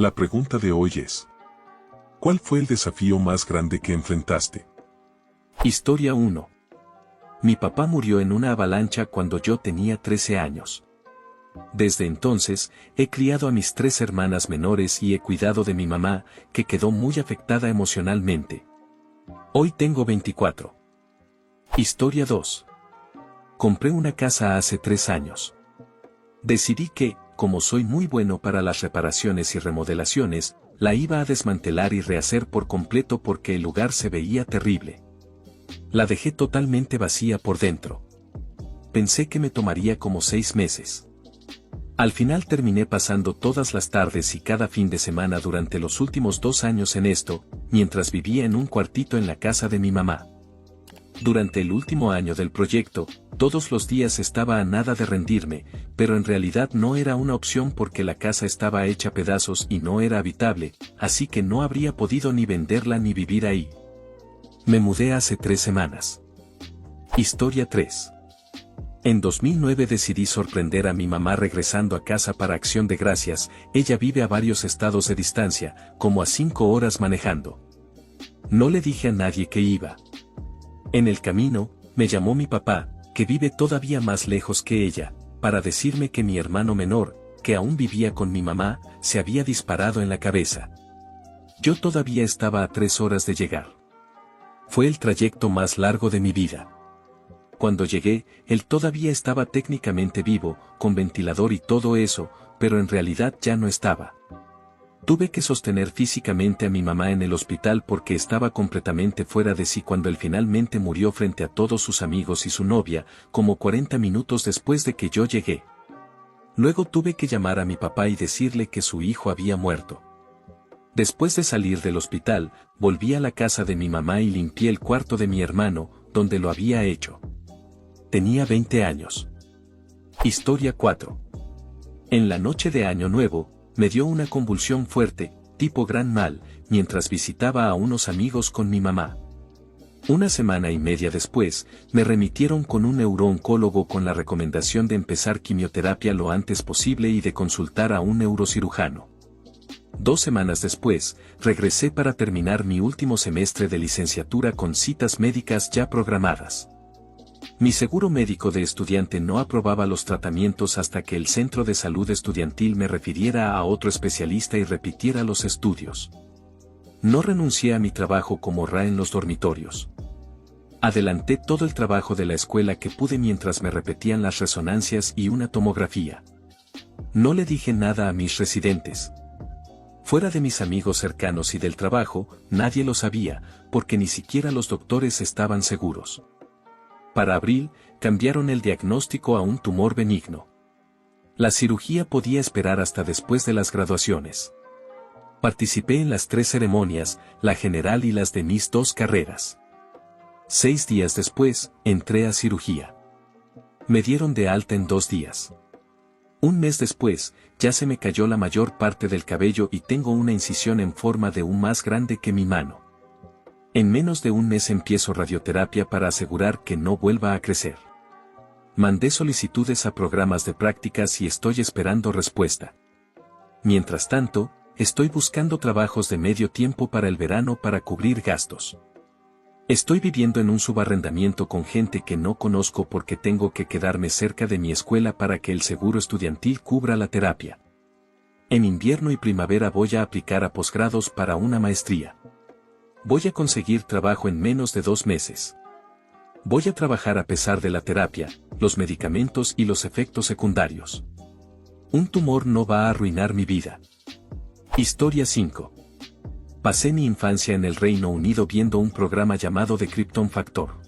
La pregunta de hoy es: ¿cuál fue el desafío más grande que enfrentaste? Historia 1. Mi papá murió en una avalancha cuando yo tenía 13 años. Desde entonces, he criado a mis 3 hermanas menores y he cuidado de mi mamá, que quedó muy afectada emocionalmente. Hoy tengo 24. Historia 2. Compré una casa hace 3 años. Decidí que, como soy muy bueno para las reparaciones y remodelaciones, la iba a desmantelar y rehacer por completo porque el lugar se veía terrible. La dejé totalmente vacía por dentro. Pensé que me tomaría como 6 meses. Al final terminé pasando todas las tardes y cada fin de semana durante los últimos 2 años en esto, mientras vivía en un cuartito en la casa de mi mamá. Durante el último año del proyecto, todos los días estaba a nada de rendirme, pero en realidad no era una opción porque la casa estaba hecha pedazos y no era habitable, así que no habría podido ni venderla ni vivir ahí. Me mudé hace 3 semanas. Historia 3. En 2009 decidí sorprender a mi mamá regresando a casa para Acción de Gracias. Ella vive a varios estados de distancia, como a 5 horas manejando. No le dije a nadie que iba. En el camino, me llamó mi papá, que vive todavía más lejos que ella, para decirme que mi hermano menor, que aún vivía con mi mamá, se había disparado en la cabeza. Yo todavía estaba a 3 horas de llegar. Fue el trayecto más largo de mi vida. Cuando llegué, él todavía estaba técnicamente vivo, con ventilador y todo eso, pero en realidad ya no estaba. Tuve que sostener físicamente a mi mamá en el hospital porque estaba completamente fuera de sí cuando él finalmente murió frente a todos sus amigos y su novia, como 40 minutos después de que yo llegué. Luego tuve que llamar a mi papá y decirle que su hijo había muerto. Después de salir del hospital, volví a la casa de mi mamá y limpié el cuarto de mi hermano, donde lo había hecho. Tenía 20 años. Historia 4. En la noche de Año Nuevo, me dio una convulsión fuerte, tipo gran mal, mientras visitaba a unos amigos con mi mamá. Una semana y media después, me remitieron con un neurooncólogo con la recomendación de empezar quimioterapia lo antes posible y de consultar a un neurocirujano. 2 semanas después, regresé para terminar mi último semestre de licenciatura con citas médicas ya programadas. Mi seguro médico de estudiante no aprobaba los tratamientos hasta que el centro de salud estudiantil me refiriera a otro especialista y repitiera los estudios. No renuncié a mi trabajo como RA en los dormitorios. Adelanté todo el trabajo de la escuela que pude mientras me repetían las resonancias y una tomografía. No le dije nada a mis residentes. Fuera de mis amigos cercanos y del trabajo, nadie lo sabía, porque ni siquiera los doctores estaban seguros. Para abril, cambiaron el diagnóstico a un tumor benigno. La cirugía podía esperar hasta después de las graduaciones. Participé en las 3 ceremonias, la general y las de mis 2 carreras. 6 días después, entré a cirugía. Me dieron de alta en 2 días. Un mes después, ya se me cayó la mayor parte del cabello y tengo una incisión en forma de U más grande que mi mano. En menos de un mes empiezo radioterapia para asegurar que no vuelva a crecer. Mandé solicitudes a programas de prácticas y estoy esperando respuesta. Mientras tanto, estoy buscando trabajos de medio tiempo para el verano para cubrir gastos. Estoy viviendo en un subarrendamiento con gente que no conozco porque tengo que quedarme cerca de mi escuela para que el seguro estudiantil cubra la terapia. En invierno y primavera voy a aplicar a posgrados para una maestría. Voy a conseguir trabajo en menos de 2 meses. Voy a trabajar a pesar de la terapia, los medicamentos y los efectos secundarios. Un tumor no va a arruinar mi vida. Historia 5. Pasé mi infancia en el Reino Unido viendo un programa llamado The Krypton Factor.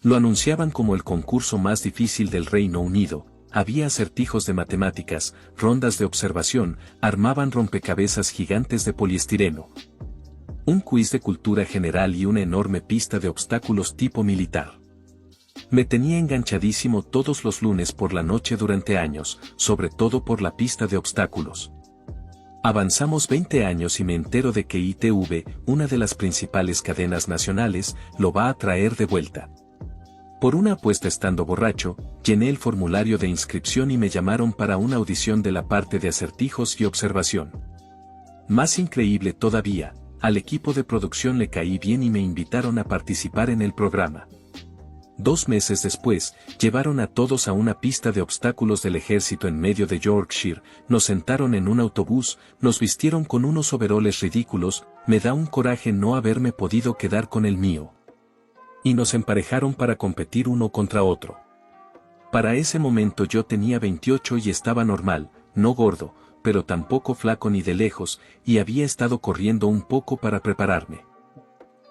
Lo anunciaban como el concurso más difícil del Reino Unido, había acertijos de matemáticas, rondas de observación, armaban rompecabezas gigantes de poliestireno. Un quiz de cultura general y una enorme pista de obstáculos tipo militar. Me tenía enganchadísimo todos los lunes por la noche durante años, sobre todo por la pista de obstáculos. Avanzamos 20 años y me entero de que ITV, una de las principales cadenas nacionales, lo va a traer de vuelta. Por una apuesta estando borracho, llené el formulario de inscripción y me llamaron para una audición de la parte de acertijos y observación. Más increíble todavía, al equipo de producción le caí bien y me invitaron a participar en el programa. 2 meses después, llevaron a todos a una pista de obstáculos del ejército en medio de Yorkshire, nos sentaron en un autobús, nos vistieron con unos overoles ridículos, me da un coraje no haberme podido quedar con el mío. Y nos emparejaron para competir uno contra otro. Para ese momento yo tenía 28 y estaba normal, no gordo, pero tampoco flaco ni de lejos, y había estado corriendo un poco para prepararme.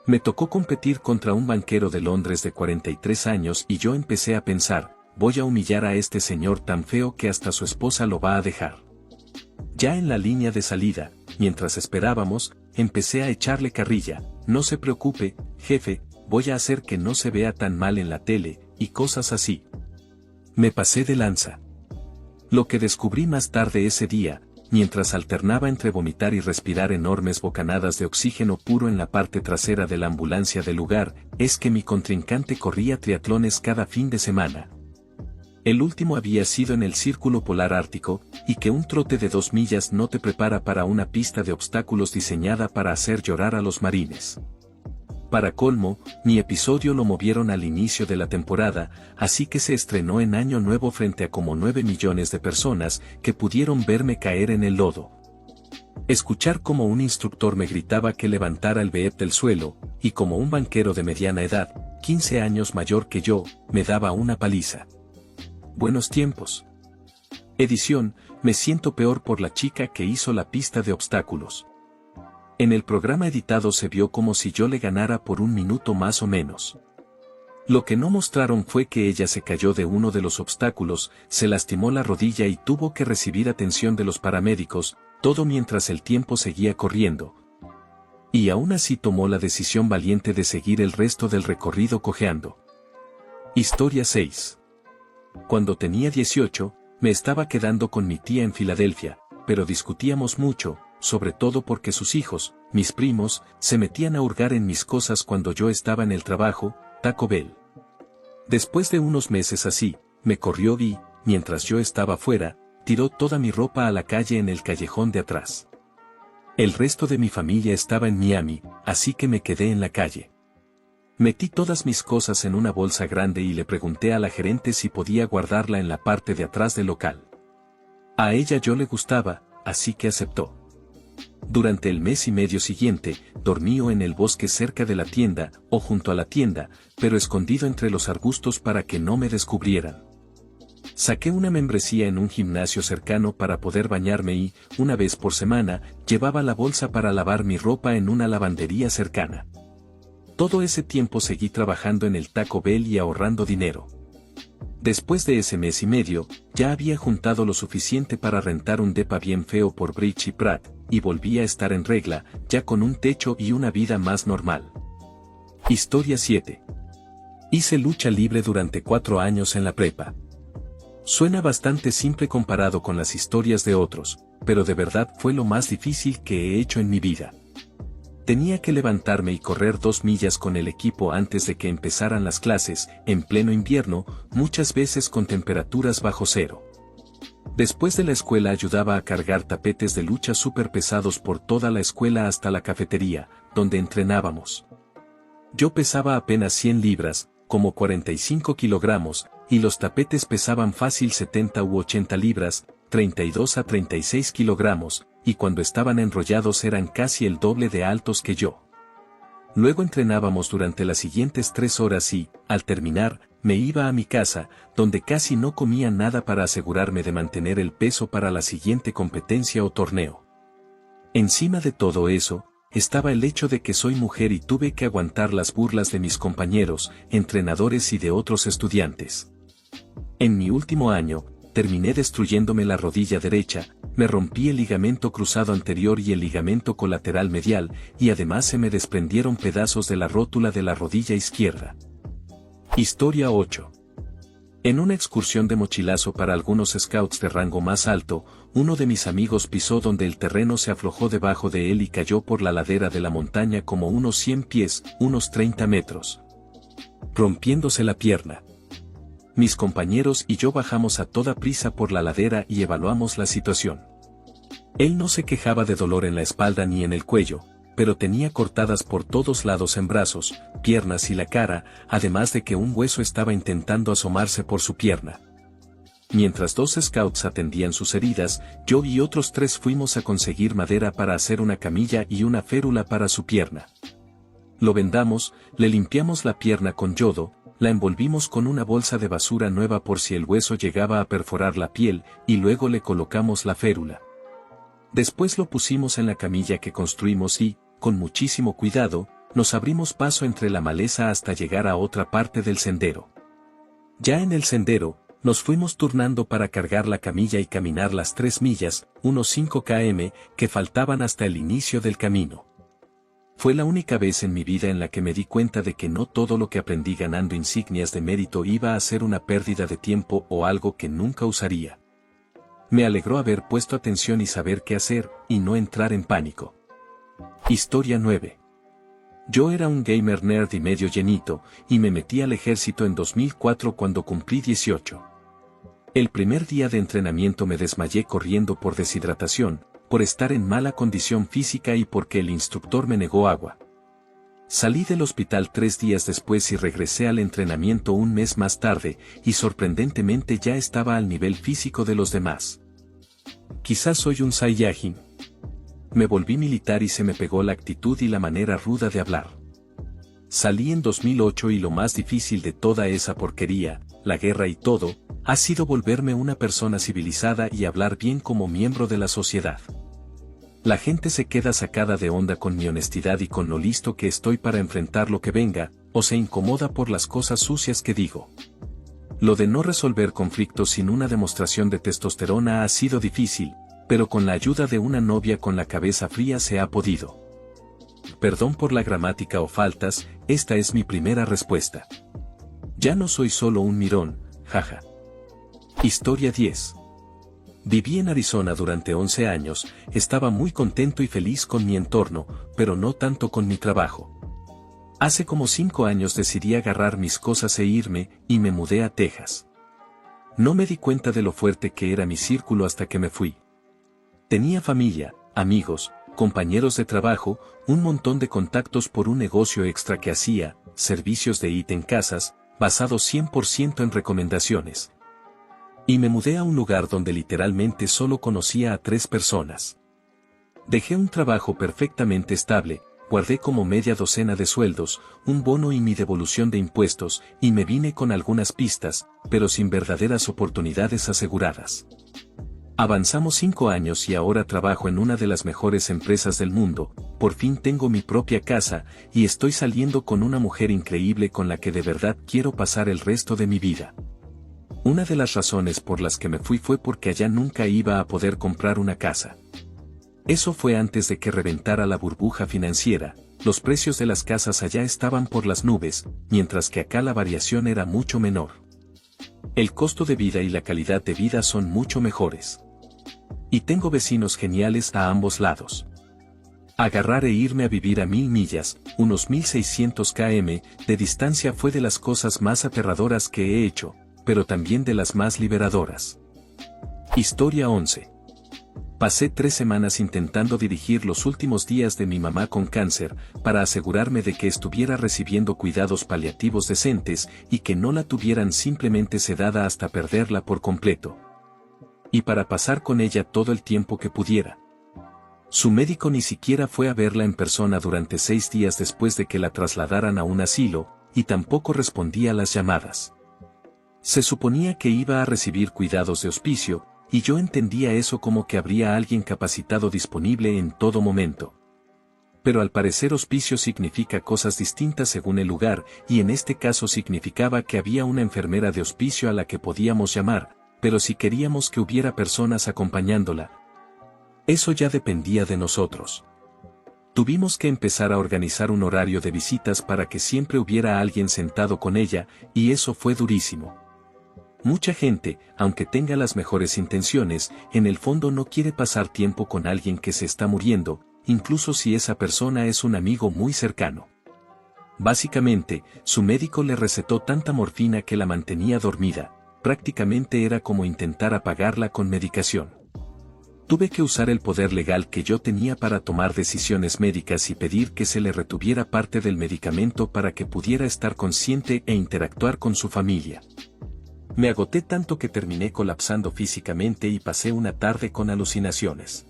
Me tocó competir contra un banquero de Londres de 43 años y yo empecé a pensar, voy a humillar a este señor tan feo que hasta su esposa lo va a dejar. Ya en la línea de salida, mientras esperábamos, empecé a echarle carrilla, no se preocupe, jefe, voy a hacer que no se vea tan mal en la tele, y cosas así. Me pasé de lanza. Lo que descubrí más tarde ese día, mientras alternaba entre vomitar y respirar enormes bocanadas de oxígeno puro en la parte trasera de la ambulancia del lugar, es que mi contrincante corría triatlones cada fin de semana. El último había sido en el Círculo Polar Ártico, y que un trote de 2 millas no te prepara para una pista de obstáculos diseñada para hacer llorar a los marines. Para colmo, mi episodio lo movieron al inicio de la temporada, así que se estrenó en Año Nuevo frente a como 9 millones de personas que pudieron verme caer en el lodo. Escuchar como un instructor me gritaba que levantara el BEP del suelo, y como un banquero de mediana edad, 15 años mayor que yo, me daba una paliza. Buenos tiempos. Edición, me siento peor por la chica que hizo la pista de obstáculos. En el programa editado se vio como si yo le ganara por 1 minuto más o menos. Lo que no mostraron fue que ella se cayó de uno de los obstáculos, se lastimó la rodilla y tuvo que recibir atención de los paramédicos, todo mientras el tiempo seguía corriendo. Y aún así tomó la decisión valiente de seguir el resto del recorrido cojeando. Historia 6. Cuando tenía 18, me estaba quedando con mi tía en Filadelfia, pero discutíamos mucho, sobre todo porque sus hijos, mis primos, se metían a hurgar en mis cosas cuando yo estaba en el trabajo, Taco Bell. Después de unos meses así, me corrió y, mientras yo estaba fuera, tiró toda mi ropa a la calle en el callejón de atrás. El resto de mi familia estaba en Miami, así que me quedé en la calle. Metí todas mis cosas en una bolsa grande y le pregunté a la gerente si podía guardarla en la parte de atrás del local. A ella yo le gustaba, así que aceptó. Durante el mes y medio siguiente, dormí o en el bosque cerca de la tienda, o junto a la tienda, pero escondido entre los arbustos para que no me descubrieran. Saqué una membresía en un gimnasio cercano para poder bañarme y, una vez por semana, llevaba la bolsa para lavar mi ropa en una lavandería cercana. Todo ese tiempo seguí trabajando en el Taco Bell y ahorrando dinero. Después de ese mes y medio, ya había juntado lo suficiente para rentar un depa bien feo por Bridge y Pratt, y volví a estar en regla, ya con un techo y una vida más normal. Historia 7. Hice lucha libre durante 4 años en la prepa. Suena bastante simple comparado con las historias de otros, pero de verdad fue lo más difícil que he hecho en mi vida. Tenía que levantarme y correr 2 millas con el equipo antes de que empezaran las clases, en pleno invierno, muchas veces con temperaturas bajo cero. Después de la escuela ayudaba a cargar tapetes de lucha súper pesados por toda la escuela hasta la cafetería, donde entrenábamos. Yo pesaba apenas 100 libras, como 45 kilogramos, y los tapetes pesaban fácil 70 u 80 libras, 32 a 36 kilogramos, y cuando estaban enrollados eran casi el doble de altos que yo. Luego entrenábamos durante las siguientes 3 horas y, al terminar, me iba a mi casa, donde casi no comía nada para asegurarme de mantener el peso para la siguiente competencia o torneo. Encima de todo eso, estaba el hecho de que soy mujer y tuve que aguantar las burlas de mis compañeros, entrenadores y de otros estudiantes. En mi último año, terminé destruyéndome la rodilla derecha, me rompí el ligamento cruzado anterior y el ligamento colateral medial, y además se me desprendieron pedazos de la rótula de la rodilla izquierda. Historia 8. En una excursión de mochilazo para algunos scouts de rango más alto, uno de mis amigos pisó donde el terreno se aflojó debajo de él y cayó por la ladera de la montaña como unos 100 pies, unos 30 metros. Rompiéndose la pierna. Mis compañeros y yo bajamos a toda prisa por la ladera y evaluamos la situación. Él no se quejaba de dolor en la espalda ni en el cuello, pero tenía cortadas por todos lados en brazos, piernas y la cara, además de que un hueso estaba intentando asomarse por su pierna. Mientras 2 scouts atendían sus heridas, yo y otros 3 fuimos a conseguir madera para hacer una camilla y una férula para su pierna. Lo vendamos, le limpiamos la pierna con yodo, la envolvimos con una bolsa de basura nueva por si el hueso llegaba a perforar la piel, y luego le colocamos la férula. Después lo pusimos en la camilla que construimos y, con muchísimo cuidado, nos abrimos paso entre la maleza hasta llegar a otra parte del sendero. Ya en el sendero, nos fuimos turnando para cargar la camilla y caminar las 3 millas, unos 5 km, que faltaban hasta el inicio del camino. Fue la única vez en mi vida en la que me di cuenta de que no todo lo que aprendí ganando insignias de mérito iba a ser una pérdida de tiempo o algo que nunca usaría. Me alegró haber puesto atención y saber qué hacer, y no entrar en pánico. Historia 9. Yo era un gamer nerd y medio llenito, y me metí al ejército en 2004 cuando cumplí 18. El primer día de entrenamiento me desmayé corriendo por deshidratación, por estar en mala condición física y porque el instructor me negó agua. Salí del hospital 3 días después y regresé al entrenamiento un mes más tarde, y sorprendentemente ya estaba al nivel físico de los demás. Quizás soy un Saiyajin. Me volví militar y se me pegó la actitud y la manera ruda de hablar. Salí en 2008 y lo más difícil de toda esa porquería, la guerra y todo, ha sido volverme una persona civilizada y hablar bien como miembro de la sociedad. La gente se queda sacada de onda con mi honestidad y con lo listo que estoy para enfrentar lo que venga, o se incomoda por las cosas sucias que digo. Lo de no resolver conflictos sin una demostración de testosterona ha sido difícil, pero con la ayuda de una novia con la cabeza fría se ha podido. Perdón por la gramática o faltas, esta es mi primera respuesta. Ya no soy solo un mirón, jaja. Historia 10. Viví en Arizona durante 11 años, estaba muy contento y feliz con mi entorno, pero no tanto con mi trabajo. Hace como 5 años decidí agarrar mis cosas e irme, y me mudé a Texas. No me di cuenta de lo fuerte que era mi círculo hasta que me fui. Tenía familia, amigos, compañeros de trabajo, un montón de contactos por un negocio extra que hacía, servicios de IT en casas, basados 100% en recomendaciones. Y me mudé a un lugar donde literalmente solo conocía a 3 personas. Dejé un trabajo perfectamente estable, guardé como media docena de sueldos, un bono y mi devolución de impuestos, y me vine con algunas pistas, pero sin verdaderas oportunidades aseguradas. Avanzamos 5 años y ahora trabajo en una de las mejores empresas del mundo, por fin tengo mi propia casa, y estoy saliendo con una mujer increíble con la que de verdad quiero pasar el resto de mi vida. Una de las razones por las que me fui fue porque allá nunca iba a poder comprar una casa. Eso fue antes de que reventara la burbuja financiera, los precios de las casas allá estaban por las nubes, mientras que acá la variación era mucho menor. El costo de vida y la calidad de vida son mucho mejores. Y tengo vecinos geniales a ambos lados. Agarrar e irme a vivir a 1000 millas, unos 1600 km, de distancia fue de las cosas más aterradoras que he hecho, pero también de las más liberadoras. Historia 11. Pasé 3 semanas intentando dirigir los últimos días de mi mamá con cáncer, para asegurarme de que estuviera recibiendo cuidados paliativos decentes y que no la tuvieran simplemente sedada hasta perderla por completo. Y para pasar con ella todo el tiempo que pudiera. Su médico ni siquiera fue a verla en persona durante 6 días después de que la trasladaran a un asilo, y tampoco respondía a las llamadas. Se suponía que iba a recibir cuidados de hospicio, y yo entendía eso como que habría alguien capacitado disponible en todo momento. Pero al parecer hospicio significa cosas distintas según el lugar, y en este caso significaba que había una enfermera de hospicio a la que podíamos llamar, pero si queríamos que hubiera personas acompañándola, eso ya dependía de nosotros. Tuvimos que empezar a organizar un horario de visitas para que siempre hubiera alguien sentado con ella, y eso fue durísimo. Mucha gente, aunque tenga las mejores intenciones, en el fondo no quiere pasar tiempo con alguien que se está muriendo, incluso si esa persona es un amigo muy cercano. Básicamente, su médico le recetó tanta morfina que la mantenía dormida, prácticamente era como intentar apagarla con medicación. Tuve que usar el poder legal que yo tenía para tomar decisiones médicas y pedir que se le retuviera parte del medicamento para que pudiera estar consciente e interactuar con su familia. Me agoté tanto que terminé colapsando físicamente y pasé una tarde con alucinaciones.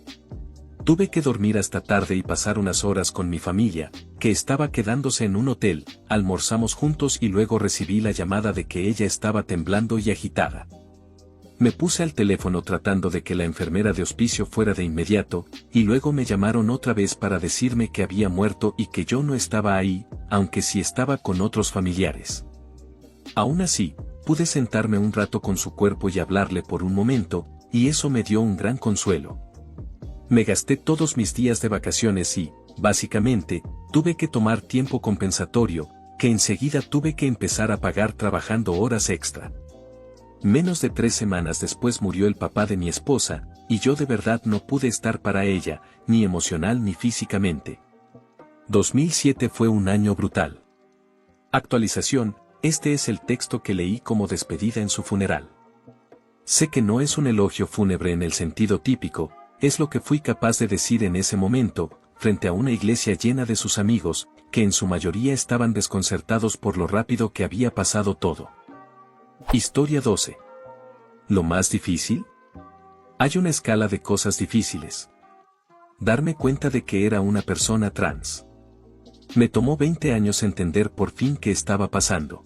Tuve que dormir hasta tarde y pasar unas horas con mi familia, que estaba quedándose en un hotel, almorzamos juntos y luego recibí la llamada de que ella estaba temblando y agitada. Me puse al teléfono tratando de que la enfermera de hospicio fuera de inmediato, y luego me llamaron otra vez para decirme que había muerto y que yo no estaba ahí, aunque sí estaba con otros familiares. Aún así, pude sentarme un rato con su cuerpo y hablarle por un momento, y eso me dio un gran consuelo. Me gasté todos mis días de vacaciones y, básicamente, tuve que tomar tiempo compensatorio, que enseguida tuve que empezar a pagar trabajando horas extra. Menos de 3 semanas después murió el papá de mi esposa, y yo de verdad no pude estar para ella, ni emocional ni físicamente. 2007 fue un año brutal. Actualización, este es el texto que leí como despedida en su funeral. Sé que no es un elogio fúnebre en el sentido típico, es lo que fui capaz de decir en ese momento, frente a una iglesia llena de sus amigos, que en su mayoría estaban desconcertados por lo rápido que había pasado todo. Historia 12. ¿Lo más difícil? Hay una escala de cosas difíciles. Darme cuenta de que era una persona trans. Me tomó 20 años entender por fin qué estaba pasando.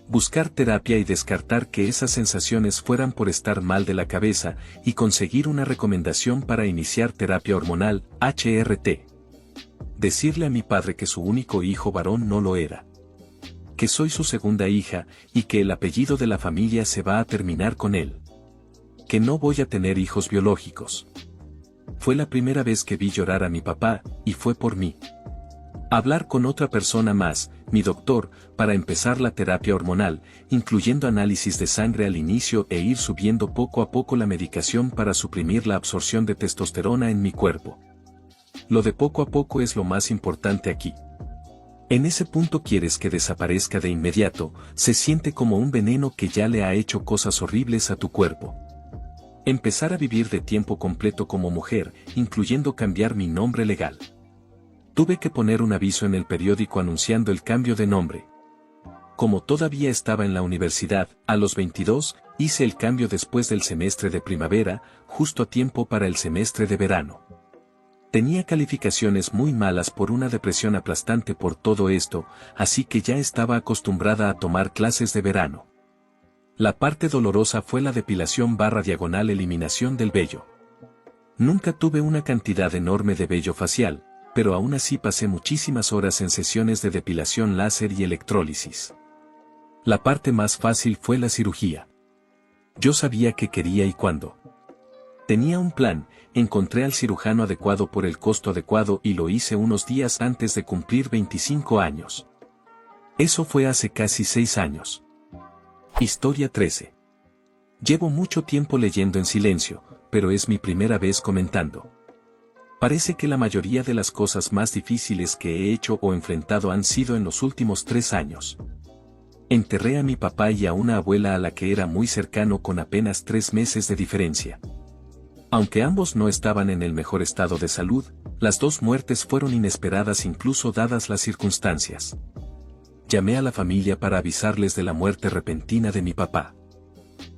Buscar terapia y descartar que esas sensaciones fueran por estar mal de la cabeza y conseguir una recomendación para iniciar terapia hormonal, HRT. Decirle a mi padre que su único hijo varón no lo era. Que soy su segunda hija, y que el apellido de la familia se va a terminar con él. Que no voy a tener hijos biológicos. Fue la primera vez que vi llorar a mi papá, y fue por mí. Hablar con otra persona más, mi doctor, para empezar la terapia hormonal, incluyendo análisis de sangre al inicio e ir subiendo poco a poco la medicación para suprimir la absorción de testosterona en mi cuerpo. Lo de poco a poco es lo más importante aquí. En ese punto quieres que desaparezca de inmediato, se siente como un veneno que ya le ha hecho cosas horribles a tu cuerpo. Empezar a vivir de tiempo completo como mujer, incluyendo cambiar mi nombre legal. Tuve que poner un aviso en el periódico anunciando el cambio de nombre. Como todavía estaba en la universidad, a los 22, hice el cambio después del semestre de primavera, justo a tiempo para el semestre de verano. Tenía calificaciones muy malas por una depresión aplastante por todo esto, así que ya estaba acostumbrada a tomar clases de verano. La parte dolorosa fue la depilación / eliminación del vello. Nunca tuve una cantidad enorme de vello facial, pero aún así pasé muchísimas horas en sesiones de depilación láser y electrólisis. La parte más fácil fue la cirugía. Yo sabía qué quería y cuándo. Tenía un plan, encontré al cirujano adecuado por el costo adecuado y lo hice unos días antes de cumplir 25 años. Eso fue hace casi 6 años. Historia 13. Llevo mucho tiempo leyendo en silencio, pero es mi primera vez comentando. Parece que la mayoría de las cosas más difíciles que he hecho o enfrentado han sido en los últimos 3 años. Enterré a mi papá y a una abuela a la que era muy cercano con apenas 3 meses de diferencia. Aunque ambos no estaban en el mejor estado de salud, las 2 muertes fueron inesperadas incluso dadas las circunstancias. Llamé a la familia para avisarles de la muerte repentina de mi papá.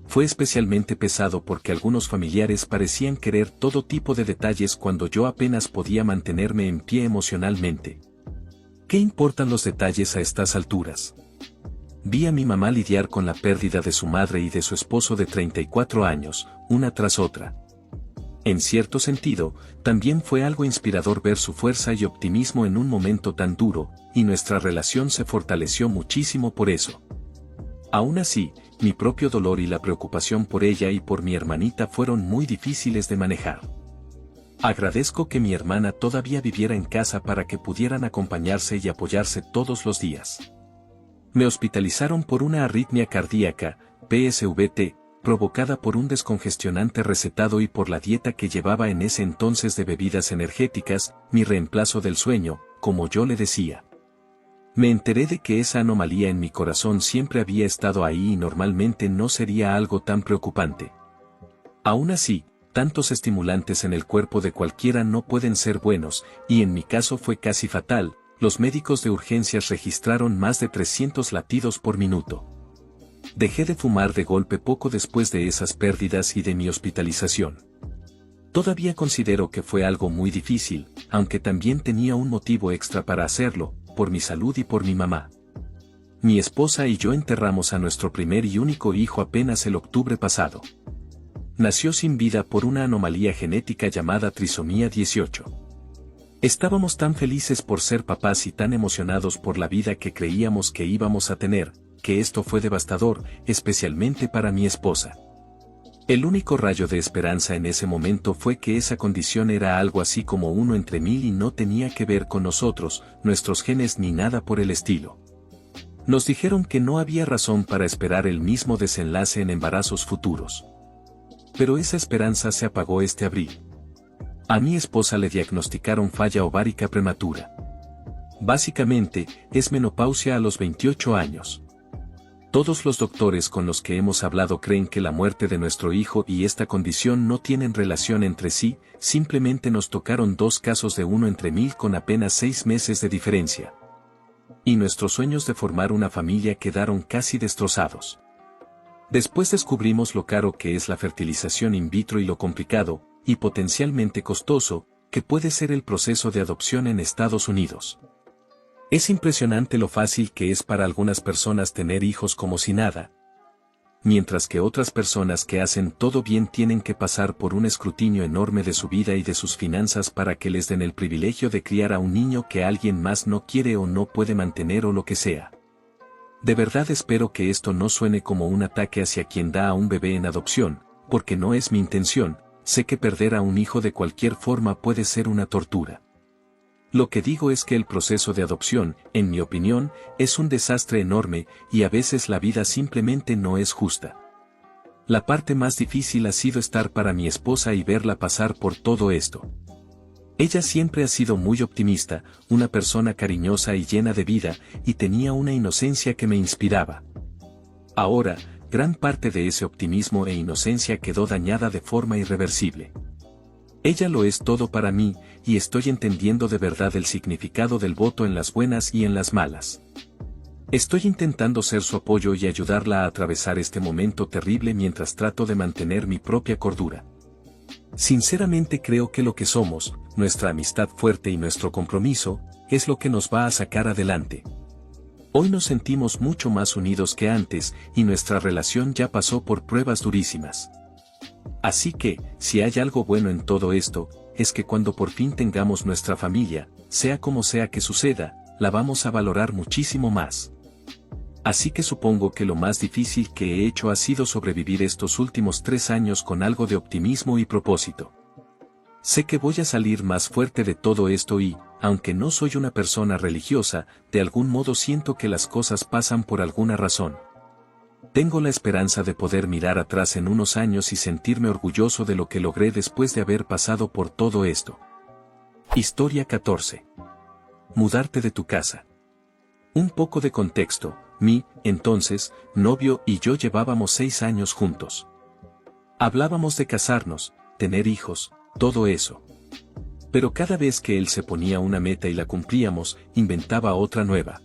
Fue especialmente pesado porque algunos familiares parecían querer todo tipo de detalles cuando yo apenas podía mantenerme en pie emocionalmente. ¿Qué importan los detalles a estas alturas? Vi a mi mamá lidiar con la pérdida de su madre y de su esposo de 34 años, una tras otra. En cierto sentido, también fue algo inspirador ver su fuerza y optimismo en un momento tan duro, y nuestra relación se fortaleció muchísimo por eso. Aún así, mi propio dolor y la preocupación por ella y por mi hermanita fueron muy difíciles de manejar. Agradezco que mi hermana todavía viviera en casa para que pudieran acompañarse y apoyarse todos los días. Me hospitalizaron por una arritmia cardíaca, PSVT, provocada por un descongestionante recetado y por la dieta que llevaba en ese entonces de bebidas energéticas, mi reemplazo del sueño, como yo le decía. Me enteré de que esa anomalía en mi corazón siempre había estado ahí y normalmente no sería algo tan preocupante. Aún así, tantos estimulantes en el cuerpo de cualquiera no pueden ser buenos, y en mi caso fue casi fatal. Los médicos de urgencias registraron más de 300 latidos por minuto. Dejé de fumar de golpe poco después de esas pérdidas y de mi hospitalización. Todavía considero que fue algo muy difícil, aunque también tenía un motivo extra para hacerlo, por mi salud y por mi mamá. Mi esposa y yo enterramos a nuestro primer y único hijo apenas el octubre pasado. Nació sin vida por una anomalía genética llamada trisomía 18. Estábamos tan felices por ser papás y tan emocionados por la vida que creíamos que íbamos a tener, que esto fue devastador, especialmente para mi esposa. El único rayo de esperanza en ese momento fue que esa condición era algo así como 1 entre 1000 y no tenía que ver con nosotros, nuestros genes ni nada por el estilo. Nos dijeron que no había razón para esperar el mismo desenlace en embarazos futuros. Pero esa esperanza se apagó este abril. A mi esposa le diagnosticaron falla ovárica prematura. Básicamente, es menopausia a los 28 años. Todos los doctores con los que hemos hablado creen que la muerte de nuestro hijo y esta condición no tienen relación entre sí, simplemente nos tocaron 2 casos de 1 entre 1000 con apenas 6 meses de diferencia. Y nuestros sueños de formar una familia quedaron casi destrozados. Después descubrimos lo caro que es la fertilización in vitro y lo complicado, y potencialmente costoso, que puede ser el proceso de adopción en Estados Unidos. Es impresionante lo fácil que es para algunas personas tener hijos como si nada, mientras que otras personas que hacen todo bien tienen que pasar por un escrutinio enorme de su vida y de sus finanzas para que les den el privilegio de criar a un niño que alguien más no quiere o no puede mantener o lo que sea. De verdad espero que esto no suene como un ataque hacia quien da a un bebé en adopción, porque no es mi intención. Sé que perder a un hijo de cualquier forma puede ser una tortura. Lo que digo es que el proceso de adopción, en mi opinión, es un desastre enorme, y a veces la vida simplemente no es justa. La parte más difícil ha sido estar para mi esposa y verla pasar por todo esto. Ella siempre ha sido muy optimista, una persona cariñosa y llena de vida, y tenía una inocencia que me inspiraba. Ahora, gran parte de ese optimismo e inocencia quedó dañada de forma irreversible. Ella lo es todo para mí, y estoy entendiendo de verdad el significado del voto en las buenas y en las malas. Estoy intentando ser su apoyo y ayudarla a atravesar este momento terrible mientras trato de mantener mi propia cordura. Sinceramente creo que lo que somos, nuestra amistad fuerte y nuestro compromiso, es lo que nos va a sacar adelante. Hoy nos sentimos mucho más unidos que antes, y nuestra relación ya pasó por pruebas durísimas. Así que, si hay algo bueno en todo esto, es que cuando por fin tengamos nuestra familia, sea como sea que suceda, la vamos a valorar muchísimo más. Así que supongo que lo más difícil que he hecho ha sido sobrevivir estos últimos 3 años con algo de optimismo y propósito. Sé que voy a salir más fuerte de todo esto y, aunque no soy una persona religiosa, de algún modo siento que las cosas pasan por alguna razón. Tengo la esperanza de poder mirar atrás en unos años y sentirme orgulloso de lo que logré después de haber pasado por todo esto. Historia 14. Mudarte de tu casa. Un poco de contexto, mi, entonces, novio y yo llevábamos 6 años juntos. Hablábamos de casarnos, tener hijos, todo eso. Pero cada vez que él se ponía una meta y la cumplíamos, inventaba otra nueva.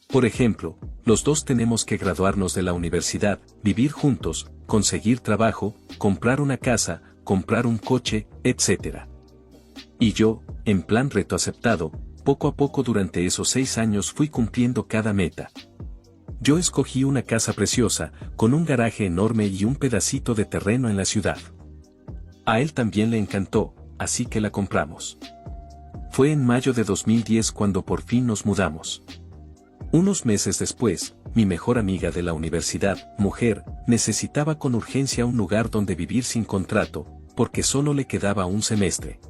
Por ejemplo, los dos tenemos que graduarnos de la universidad, vivir juntos, conseguir trabajo, comprar una casa, comprar un coche, etc. Y yo, en plan reto aceptado, poco a poco durante esos 6 años fui cumpliendo cada meta. Yo escogí una casa preciosa, con un garaje enorme y un pedacito de terreno en la ciudad. A él también le encantó, así que la compramos. Fue en mayo de 2010 cuando por fin nos mudamos. Unos meses después, mi mejor amiga de la universidad, mujer, necesitaba con urgencia un lugar donde vivir sin contrato, porque solo le quedaba un semestre.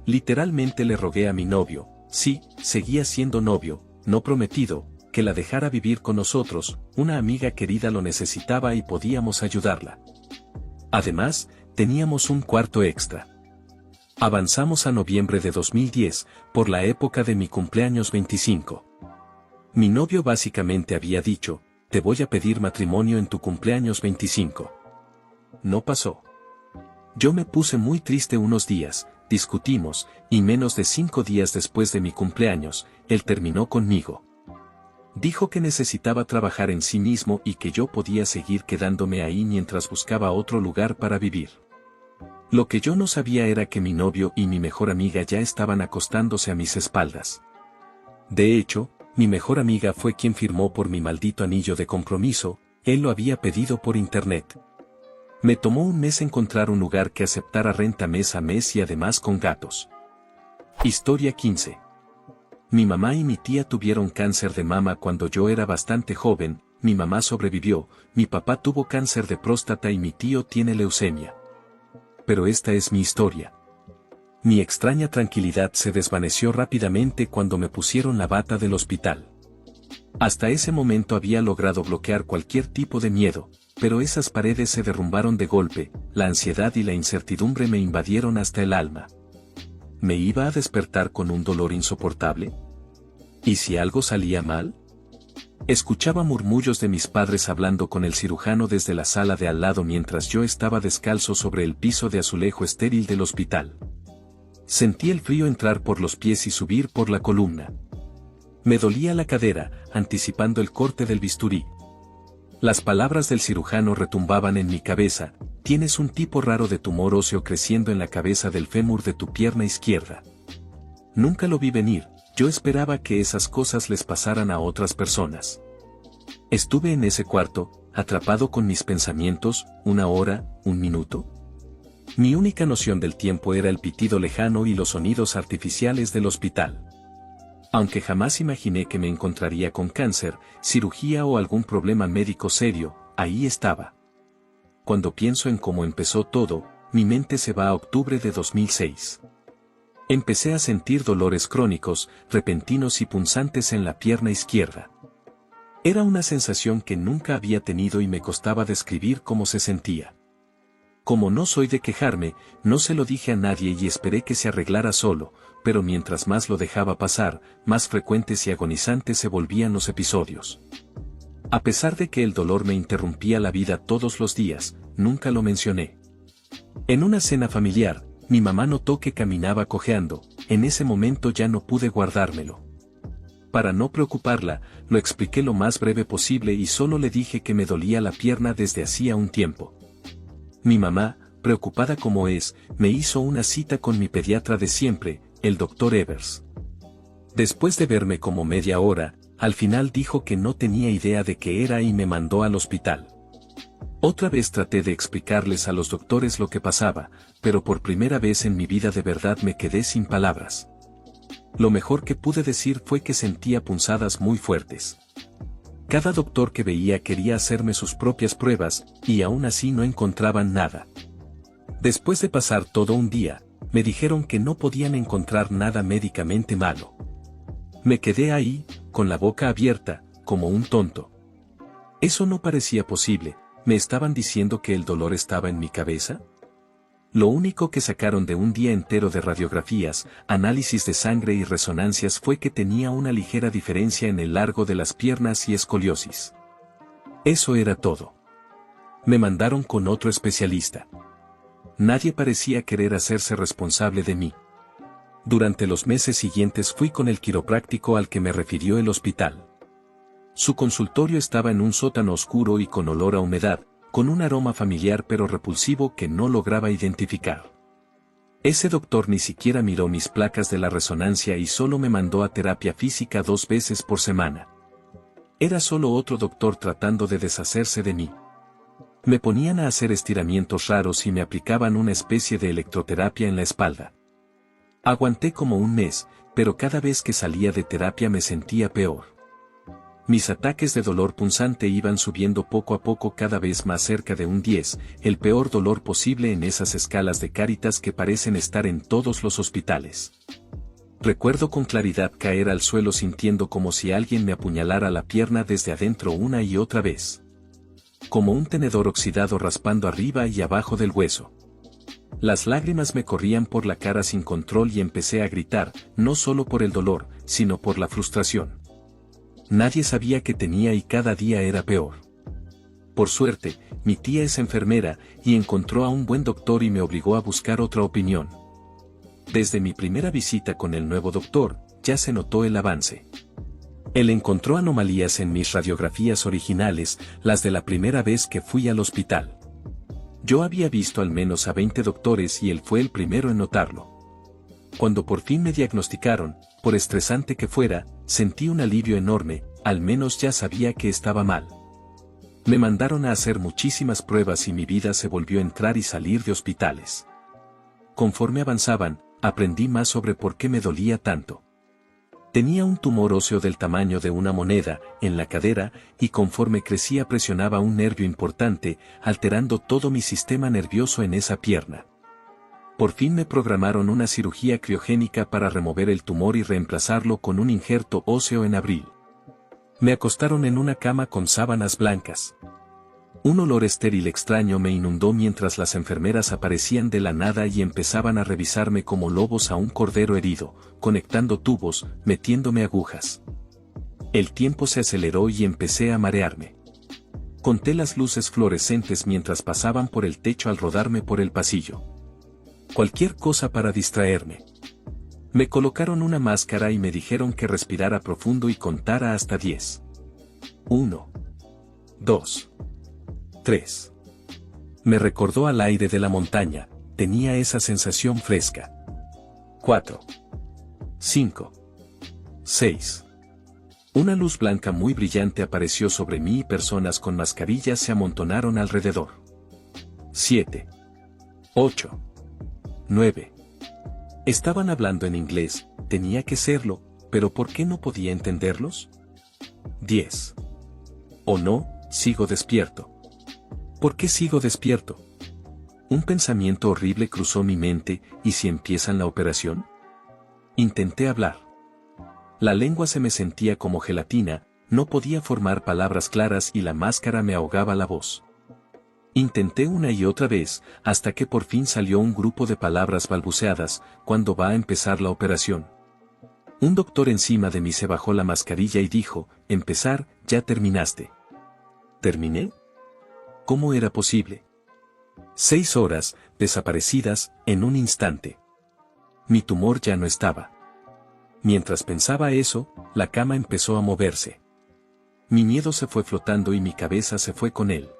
Literalmente le rogué a mi novio, sí, seguía siendo novio, no prometido, que la dejara vivir con nosotros, una amiga querida lo necesitaba y podíamos ayudarla. Además, teníamos un cuarto extra. Avanzamos a noviembre de 2010, por la época de mi cumpleaños 25. Mi novio básicamente había dicho, te voy a pedir matrimonio en tu cumpleaños 25. No pasó. Yo me puse muy triste unos días, discutimos, y menos de 5 días después de mi cumpleaños, él terminó conmigo. Dijo que necesitaba trabajar en sí mismo y que yo podía seguir quedándome ahí mientras buscaba otro lugar para vivir. Lo que yo no sabía era que mi novio y mi mejor amiga ya estaban acostándose a mis espaldas. De hecho, mi mejor amiga fue quien firmó por mi maldito anillo de compromiso, él lo había pedido por internet. Me tomó un mes encontrar un lugar que aceptara renta mes a mes y además con gatos. Historia 15. Mi mamá y mi tía tuvieron cáncer de mama cuando yo era bastante joven, mi mamá sobrevivió, mi papá tuvo cáncer de próstata y mi tío tiene leucemia. Pero esta es mi historia. Mi extraña tranquilidad se desvaneció rápidamente cuando me pusieron la bata del hospital. Hasta ese momento había logrado bloquear cualquier tipo de miedo, pero esas paredes se derrumbaron de golpe, la ansiedad y la incertidumbre me invadieron hasta el alma. ¿Me iba a despertar con un dolor insoportable? ¿Y si algo salía mal? Escuchaba murmullos de mis padres hablando con el cirujano desde la sala de al lado mientras yo estaba descalzo sobre el piso de azulejo estéril del hospital. Sentí el frío entrar por los pies y subir por la columna. Me dolía la cadera, anticipando el corte del bisturí. Las palabras del cirujano retumbaban en mi cabeza: tienes un tipo raro de tumor óseo creciendo en la cabeza del fémur de tu pierna izquierda. Nunca lo vi venir, yo esperaba que esas cosas les pasaran a otras personas. Estuve en ese cuarto, atrapado con mis pensamientos, 1 hora, 1 minuto. Mi única noción del tiempo era el pitido lejano y los sonidos artificiales del hospital. Aunque jamás imaginé que me encontraría con cáncer, cirugía o algún problema médico serio, ahí estaba. Cuando pienso en cómo empezó todo, mi mente se va a octubre de 2006. Empecé a sentir dolores crónicos, repentinos y punzantes en la pierna izquierda. Era una sensación que nunca había tenido y me costaba describir cómo se sentía. Como no soy de quejarme, no se lo dije a nadie y esperé que se arreglara solo, pero mientras más lo dejaba pasar, más frecuentes y agonizantes se volvían los episodios. A pesar de que el dolor me interrumpía la vida todos los días, nunca lo mencioné. En una cena familiar, mi mamá notó que caminaba cojeando, en ese momento ya no pude guardármelo. Para no preocuparla, lo expliqué lo más breve posible y solo le dije que me dolía la pierna desde hacía un tiempo. Mi mamá, preocupada como es, me hizo una cita con mi pediatra de siempre, el Dr. Evers. Después de verme como media hora, al final dijo que no tenía idea de qué era y me mandó al hospital. Otra vez traté de explicarles a los doctores lo que pasaba, pero por primera vez en mi vida de verdad me quedé sin palabras. Lo mejor que pude decir fue que sentía punzadas muy fuertes. Cada doctor que veía quería hacerme sus propias pruebas, y aún así no encontraban nada. Después de pasar todo un día, me dijeron que no podían encontrar nada médicamente malo. Me quedé ahí, con la boca abierta, como un tonto. Eso no parecía posible. ¿Me estaban diciendo que el dolor estaba en mi cabeza? Lo único que sacaron de un día entero de radiografías, análisis de sangre y resonancias fue que tenía una ligera diferencia en el largo de las piernas y escoliosis. Eso era todo. Me mandaron con otro especialista. Nadie parecía querer hacerse responsable de mí. Durante los meses siguientes fui con el quiropráctico al que me refirió el hospital. Su consultorio estaba en un sótano oscuro y con olor a humedad, con un aroma familiar pero repulsivo que no lograba identificar. Ese doctor ni siquiera miró mis placas de la resonancia y solo me mandó a terapia física 2 veces por semana. Era solo otro doctor tratando de deshacerse de mí. Me ponían a hacer estiramientos raros y me aplicaban una especie de electroterapia en la espalda. Aguanté como un mes, pero cada vez que salía de terapia me sentía peor. Mis ataques de dolor punzante iban subiendo poco a poco cada vez más cerca de un 10, el peor dolor posible en esas escalas de Cáritas que parecen estar en todos los hospitales. Recuerdo con claridad caer al suelo sintiendo como si alguien me apuñalara la pierna desde adentro una y otra vez. Como un tenedor oxidado raspando arriba y abajo del hueso. Las lágrimas me corrían por la cara sin control y empecé a gritar, no solo por el dolor, sino por la frustración. Nadie sabía qué tenía y cada día era peor. Por suerte, mi tía es enfermera y encontró a un buen doctor y me obligó a buscar otra opinión. Desde mi primera visita con el nuevo doctor, ya se notó el avance. Él encontró anomalías en mis radiografías originales, las de la primera vez que fui al hospital. Yo había visto al menos a 20 doctores y él fue el primero en notarlo. Cuando por fin me diagnosticaron, por estresante que fuera, sentí un alivio enorme, al menos ya sabía que estaba mal. Me mandaron a hacer muchísimas pruebas y mi vida se volvió a entrar y salir de hospitales. Conforme avanzaban, aprendí más sobre por qué me dolía tanto. Tenía un tumor óseo del tamaño de una moneda en la cadera y conforme crecía presionaba un nervio importante, alterando todo mi sistema nervioso en esa pierna. Por fin me programaron una cirugía criogénica para remover el tumor y reemplazarlo con un injerto óseo en abril. Me acostaron en una cama con sábanas blancas. Un olor estéril extraño me inundó mientras las enfermeras aparecían de la nada y empezaban a revisarme como lobos a un cordero herido, conectando tubos, metiéndome agujas. El tiempo se aceleró y empecé a marearme. Conté las luces fluorescentes mientras pasaban por el techo al rodarme por el pasillo. Cualquier cosa para distraerme. Me colocaron una máscara y me dijeron que respirara profundo y contara hasta 10. 1, 2, 3. Me recordó al aire de la montaña, tenía esa sensación fresca. 4, 5, 6. Una luz blanca muy brillante apareció sobre mí y personas con mascarillas se amontonaron alrededor. 7, 8, 9. Estaban hablando en inglés, tenía que serlo, pero ¿por qué no podía entenderlos? 10. ¿O no, sigo despierto? ¿Por qué sigo despierto? Un pensamiento horrible cruzó mi mente, ¿y si empiezan la operación? Intenté hablar. La lengua se me sentía como gelatina, no podía formar palabras claras y la máscara me ahogaba la voz. Intenté una y otra vez, hasta que por fin salió un grupo de palabras balbuceadas, ¿cuándo va a empezar la operación? Un doctor encima de mí se bajó la mascarilla y dijo, empezar, ya terminaste. ¿Terminé? ¿Cómo era posible? 6 horas, desaparecidas, en un instante. Mi tumor ya no estaba. Mientras pensaba eso, la cama empezó a moverse. Mi miedo se fue flotando y mi cabeza se fue con él.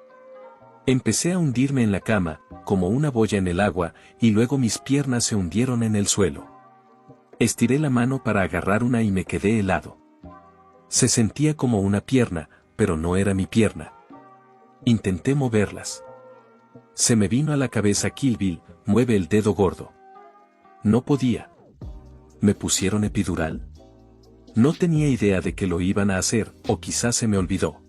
Empecé a hundirme en la cama, como una boya en el agua, y luego mis piernas se hundieron en el suelo. Estiré la mano para agarrar una y me quedé helado. Se sentía como una pierna, pero no era mi pierna. Intenté moverlas. Se me vino a la cabeza Kill Bill, mueve el dedo gordo. No podía. ¿Me pusieron epidural? No tenía idea de que lo iban a hacer, o quizás se me olvidó.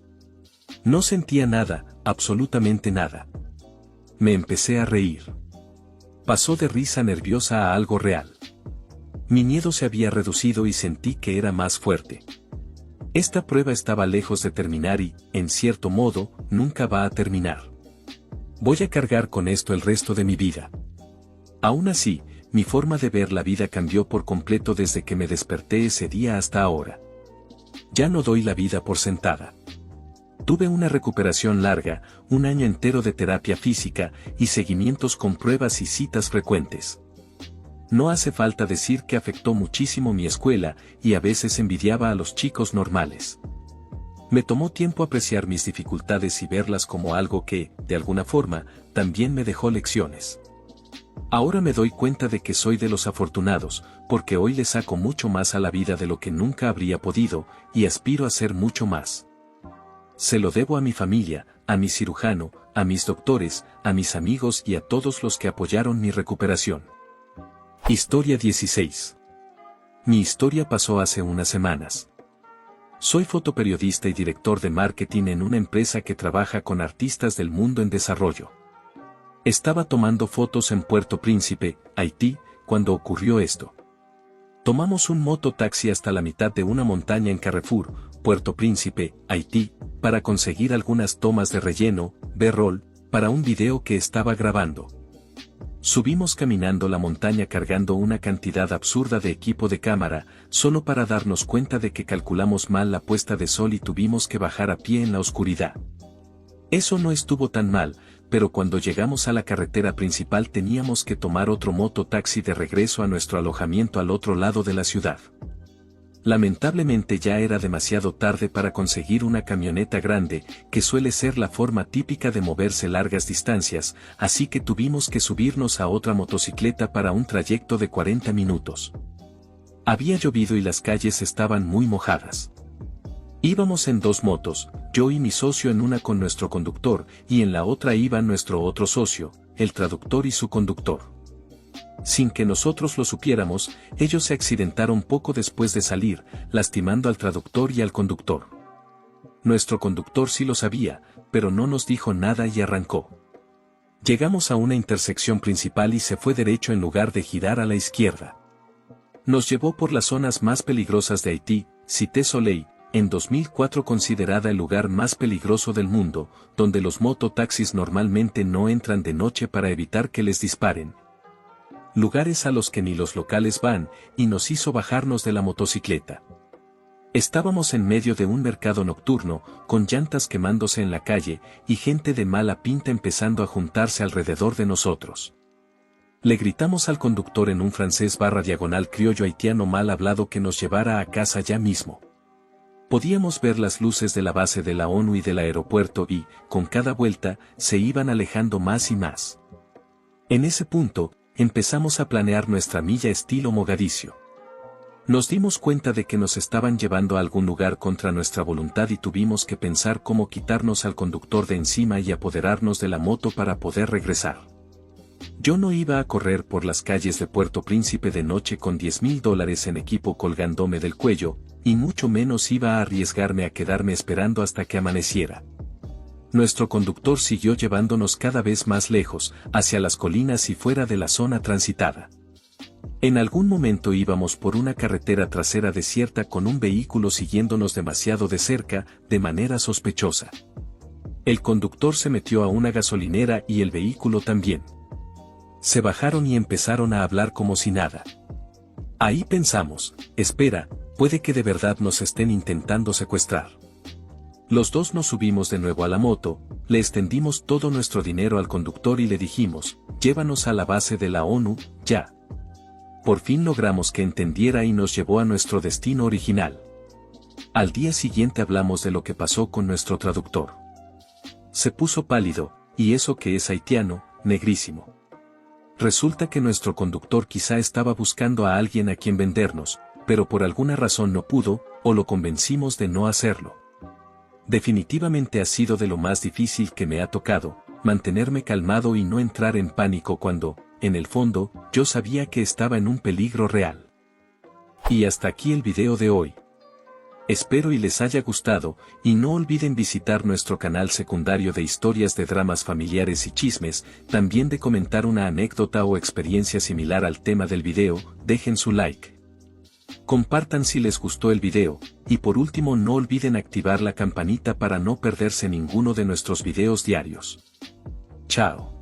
No sentía nada, absolutamente nada. Me empecé a reír. Pasó de risa nerviosa a algo real. Mi miedo se había reducido y sentí que era más fuerte. Esta prueba estaba lejos de terminar y, en cierto modo, nunca va a terminar. Voy a cargar con esto el resto de mi vida. Aún así, mi forma de ver la vida cambió por completo desde que me desperté ese día hasta ahora. Ya no doy la vida por sentada. Tuve una recuperación larga, un año entero de terapia física y seguimientos con pruebas y citas frecuentes. No hace falta decir que afectó muchísimo mi escuela y a veces envidiaba a los chicos normales. Me tomó tiempo apreciar mis dificultades y verlas como algo que, de alguna forma, también me dejó lecciones. Ahora me doy cuenta de que soy de los afortunados, porque hoy le saco mucho más a la vida de lo que nunca habría podido, y aspiro a ser mucho más. Se lo debo a mi familia, a mi cirujano, a mis doctores, a mis amigos y a todos los que apoyaron mi recuperación. Historia 16. Mi historia pasó hace unas semanas. Soy fotoperiodista y director de marketing en una empresa que trabaja con artistas del mundo en desarrollo. Estaba tomando fotos en Puerto Príncipe, Haití, cuando ocurrió esto. Tomamos un mototaxi hasta la mitad de una montaña en Carrefour, Puerto Príncipe, Haití, para conseguir algunas tomas de relleno, B-roll, para un video que estaba grabando. Subimos caminando la montaña cargando una cantidad absurda de equipo de cámara, solo para darnos cuenta de que calculamos mal la puesta de sol y tuvimos que bajar a pie en la oscuridad. Eso no estuvo tan mal, pero cuando llegamos a la carretera principal teníamos que tomar otro mototaxi de regreso a nuestro alojamiento al otro lado de la ciudad. Lamentablemente ya era demasiado tarde para conseguir una camioneta grande, que suele ser la forma típica de moverse largas distancias, así que tuvimos que subirnos a otra motocicleta para un trayecto de 40 minutos. Había llovido y las calles estaban muy mojadas. Íbamos en dos motos, yo y mi socio en una con nuestro conductor, y en la otra iba nuestro otro socio, el traductor y su conductor. Sin que nosotros lo supiéramos, ellos se accidentaron poco después de salir, lastimando al traductor y al conductor. Nuestro conductor sí lo sabía, pero no nos dijo nada y arrancó. Llegamos a una intersección principal y se fue derecho en lugar de girar a la izquierda. Nos llevó por las zonas más peligrosas de Haití, Cité Soleil, en 2004 considerada el lugar más peligroso del mundo, donde los mototaxis normalmente no entran de noche para evitar que les disparen. Lugares a los que ni los locales van, y nos hizo bajarnos de la motocicleta. Estábamos en medio de un mercado nocturno, con llantas quemándose en la calle, y gente de mala pinta empezando a juntarse alrededor de nosotros. Le gritamos al conductor en un francés / criollo haitiano mal hablado que nos llevara a casa ya mismo. Podíamos ver las luces de la base de la ONU y del aeropuerto y, con cada vuelta, se iban alejando más y más. En ese punto, empezamos a planear nuestra milla estilo Mogadiscio. Nos dimos cuenta de que nos estaban llevando a algún lugar contra nuestra voluntad y tuvimos que pensar cómo quitarnos al conductor de encima y apoderarnos de la moto para poder regresar. Yo no iba a correr por las calles de Puerto Príncipe de noche con $10,000 en equipo colgándome del cuello, y mucho menos iba a arriesgarme a quedarme esperando hasta que amaneciera. Nuestro conductor siguió llevándonos cada vez más lejos, hacia las colinas y fuera de la zona transitada. En algún momento íbamos por una carretera trasera desierta con un vehículo siguiéndonos demasiado de cerca, de manera sospechosa. El conductor se metió a una gasolinera y el vehículo también. Se bajaron y empezaron a hablar como si nada. Ahí pensamos, espera, puede que de verdad nos estén intentando secuestrar. Los dos nos subimos de nuevo a la moto, le extendimos todo nuestro dinero al conductor y le dijimos, llévanos a la base de la ONU, ya. Por fin logramos que entendiera y nos llevó a nuestro destino original. Al día siguiente hablamos de lo que pasó con nuestro traductor. Se puso pálido, y eso que es haitiano, negrísimo. Resulta que nuestro conductor quizá estaba buscando a alguien a quien vendernos, pero por alguna razón no pudo, o lo convencimos de no hacerlo. Definitivamente ha sido de lo más difícil que me ha tocado, mantenerme calmado y no entrar en pánico cuando, en el fondo, yo sabía que estaba en un peligro real. Y hasta aquí el video de hoy. Espero y les haya gustado, y no olviden visitar nuestro canal secundario de historias de dramas familiares y chismes, también de comentar una anécdota o experiencia similar al tema del video, dejen su like. Compartan si les gustó el video, y por último no olviden activar la campanita para no perderse ninguno de nuestros videos diarios. Chao.